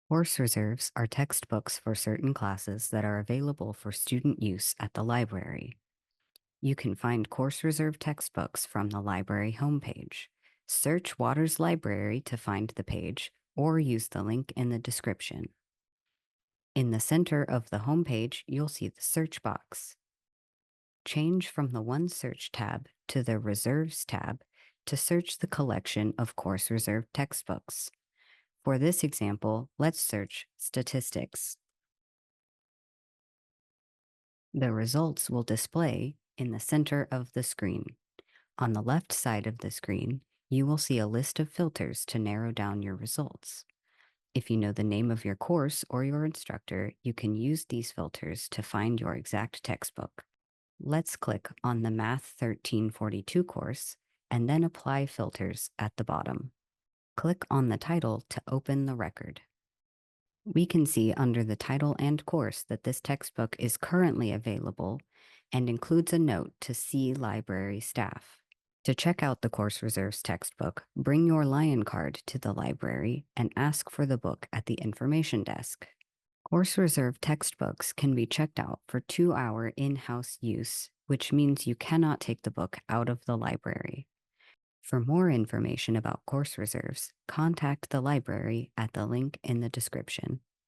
Course reserves are textbooks for certain classes that are available for student use at the library. You can find course reserve textbooks from the library homepage. Search Waters Library to find the page, or use the link in the description. In the center of the homepage, you'll see the search box. Change from the One Search tab to the Reserves tab to search the collection of course reserve textbooks. For this example, let's search Statistics. The results will display in the center of the screen. On the left side of the screen, you will see a list of filters to narrow down your results. If you know the name of your course or your instructor, you can use these filters to find your exact textbook. Let's click on the Math 1342 course and then apply filters at the bottom. Click on the title to open the record. We can see under the title and course that this textbook is currently available and includes a note to see library staff. To check out the Course Reserves textbook, bring your Lion card to the library and ask for the book at the information desk. Course Reserve textbooks can be checked out for 2-hour in-house use, which means you cannot take the book out of the library. For more information about course reserves, contact the library at the link in the description.